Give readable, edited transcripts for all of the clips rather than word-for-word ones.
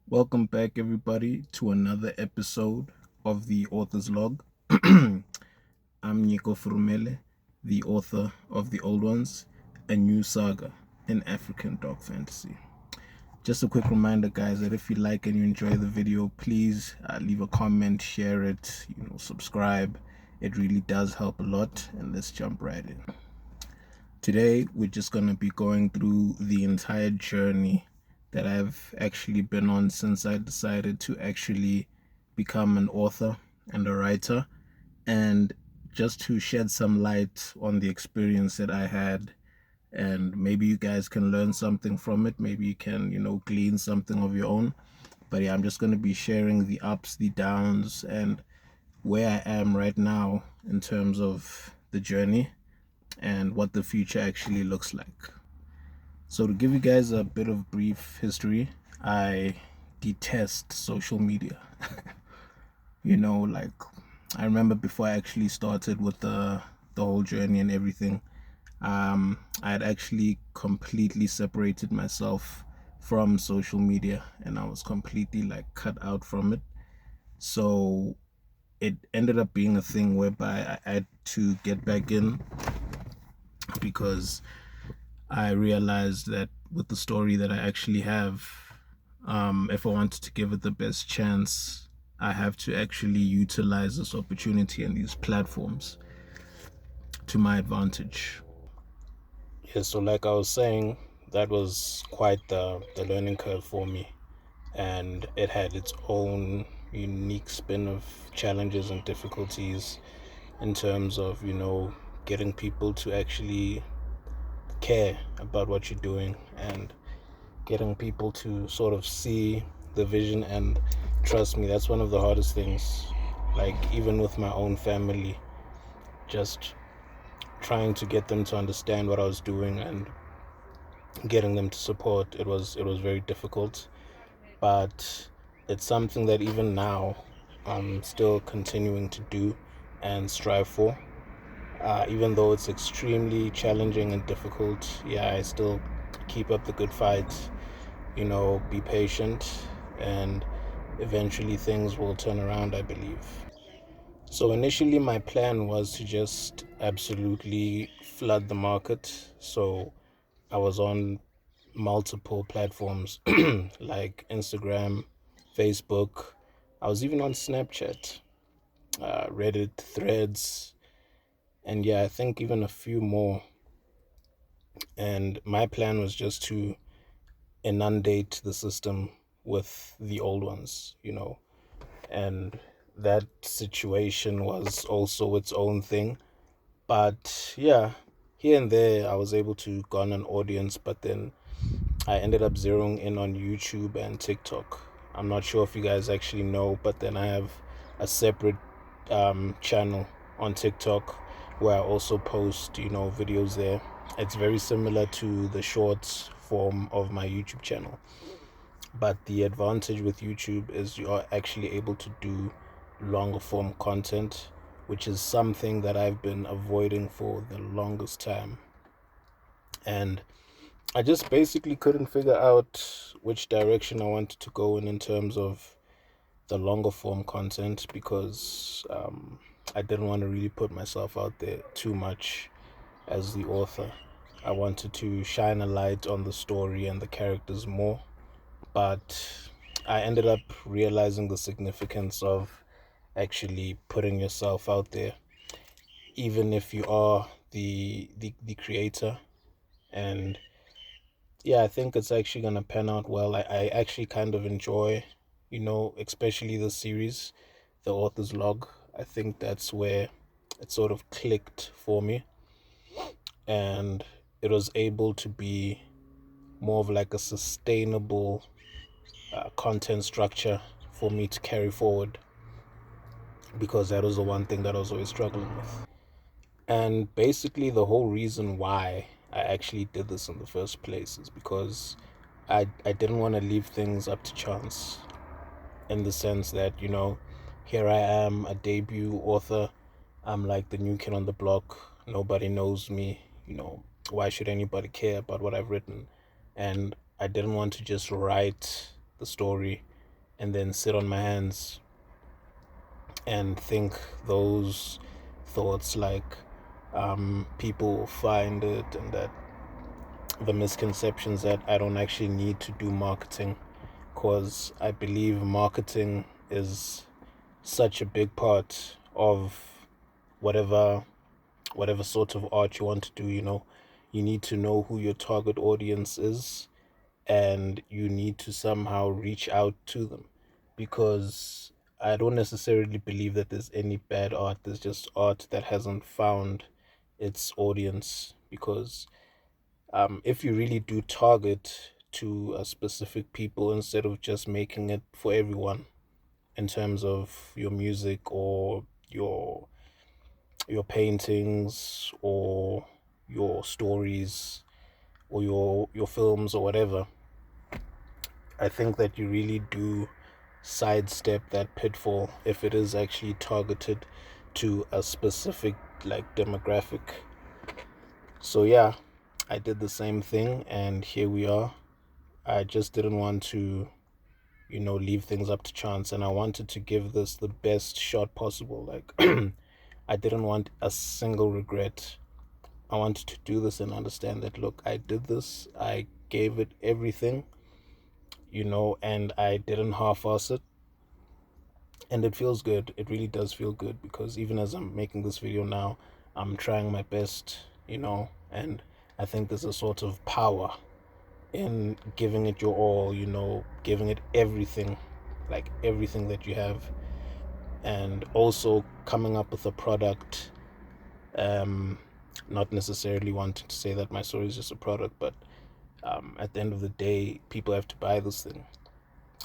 Welcome back, everybody, to another episode of the Author's Log. I'm Nyiko Furumele, the author of The Old Ones, a new saga in African dark fantasy. Just a quick reminder, guys, that if you like and you enjoy the video, please leave a comment, share it, subscribe. It really does help a lot, and let's jump right in. Today, we're just going to be going through the entire journey that I've actually been on since I decided to actually become an author and a writer, and just to shed some light on the experience that I had. And maybe you guys can learn something from it. Maybe you can, glean something of your own. But yeah, I'm just going to be sharing the ups, the downs, and where I am right now in terms of the journey and what the future actually looks like. So, to give you guys a bit of brief history, I detest social media. Like I remember before I actually started with the whole journey and everything, I had actually completely separated myself from social media, and I was completely like cut out from it. So it ended up being a thing whereby I had to get back in because I realized that with the story that I actually have, if I wanted to give it the best chance, I have to actually utilize this opportunity and these platforms to my advantage. Yeah, so like I was saying, that was quite the learning curve for me, and it had its own unique spin of challenges and difficulties in terms of, getting people to actually care about what you're doing and getting people to sort of see the vision. And trust me, that's one of the hardest things, like even with my own family, just trying to get them to understand what I was doing and getting them to support. It was very difficult, but it's something that even now I'm still continuing to do and strive for. Even though it's extremely challenging and difficult, yeah, I still keep up the good fight, be patient, and eventually things will turn around, I believe. So initially, my plan was to just absolutely flood the market. So I was on multiple platforms like Instagram, Facebook. I was even on Snapchat, Reddit, Threads, and yeah, I think even a few more. And my plan was just to inundate the system with the old ones, and that situation was also its own thing. But yeah, here and there I was able to garner an audience, but then I ended up zeroing in on YouTube and TikTok. I'm not sure if you guys actually know, but then I have a separate channel on TikTok where I also post, videos there. It's very similar to the shorts form of my YouTube channel. But the advantage with YouTube is you are actually able to do longer form content, which is something that I've been avoiding for the longest time. And I just basically couldn't figure out which direction I wanted to go in terms of the longer form content because I didn't want to really put myself out there too much as the author. I wanted to shine a light on the story and the characters more, but I ended up realizing the significance of actually putting yourself out there, even if you are the creator. And yeah, I think it's actually gonna pan out well. I actually kind of enjoy, especially the series, the author's log. I think that's where it sort of clicked for me, and it was able to be more of like a sustainable content structure for me to carry forward, because that was the one thing that I was always struggling with. And basically, the whole reason why I actually did this in the first place is because I didn't want to leave things up to chance, in the sense that, here I am, a debut author. I'm like the new kid on the block. Nobody knows me. Why should anybody care about what I've written? And I didn't want to just write the story and then sit on my hands and think those thoughts, like people will find it, and that the misconceptions that I don't actually need to do marketing, because I believe marketing is such a big part of whatever sort of art you want to do. You need to know who your target audience is, and you need to somehow reach out to them, because I don't necessarily believe that there's any bad art. There's just art that hasn't found its audience, because if you really do target to a specific people instead of just making it for everyone, in terms of your music or your paintings or your stories or your films or whatever, I think that you really do sidestep that pitfall if it is actually targeted to a specific like demographic. So yeah, I did the same thing, and here we are. I just didn't want to, leave things up to chance, and I wanted to give this the best shot possible. Like, I didn't want a single regret. I wanted to do this and understand that, look, I did this, I gave it everything, and I didn't half-ass it. And it feels good. It really does feel good, because even as I'm making this video now, I'm trying my best, and I think there's a sort of power in giving it your all, giving it everything, like everything that you have, and also coming up with a product. Not necessarily wanting to say that my story is just a product, but at the end of the day, people have to buy this thing,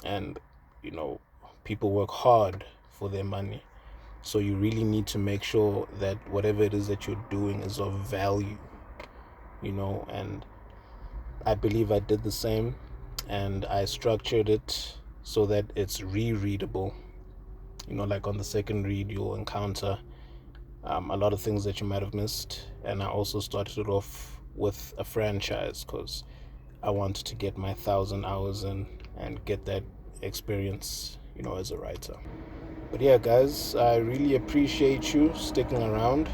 and you know, people work hard for their money. So you really need to make sure that whatever it is that you're doing is of value, and I believe I did the same, and I structured it so that it's rereadable. Like on the second read, you'll encounter a lot of things that you might have missed. And I also started it off with a franchise, because I wanted to get my 1,000 hours in and get that experience, as a writer. But yeah, guys, I really appreciate you sticking around.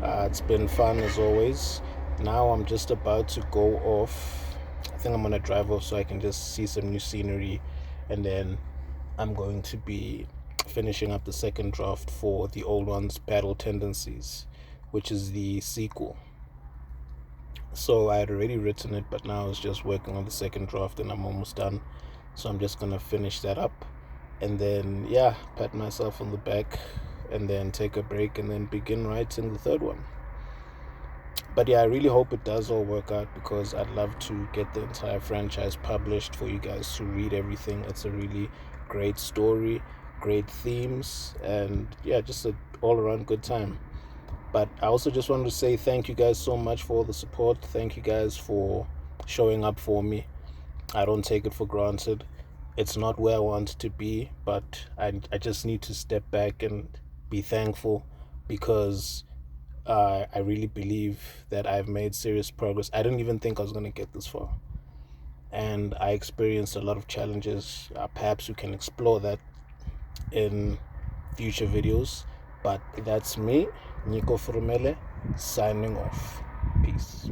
It's been fun as always. Now I'm just about to go off. I think I'm gonna drive off so I can just see some new scenery, and then I'm going to be finishing up the second draft for the old one's Battle Tendencies, which is the sequel. So I had already written it, but now I was just working on the second draft, and I'm almost done. So I'm just gonna finish that up, and then pat myself on the back, and then take a break, and then begin writing the third one. But yeah, I really hope it does all work out, because I'd love to get the entire franchise published for you guys to read everything. It's a really great story, great themes, and just an all-around good time. But I also just wanted to say thank you guys so much for all the support. Thank you guys for showing up for me. I don't take it for granted. It's not where I want to be, but I just need to step back and be thankful, because I really believe that I've made serious progress. I didn't even think I was going to get this far. And I experienced a lot of challenges. Perhaps we can explore that in future videos. But that's me, Nyiko Furumele, signing off. Peace.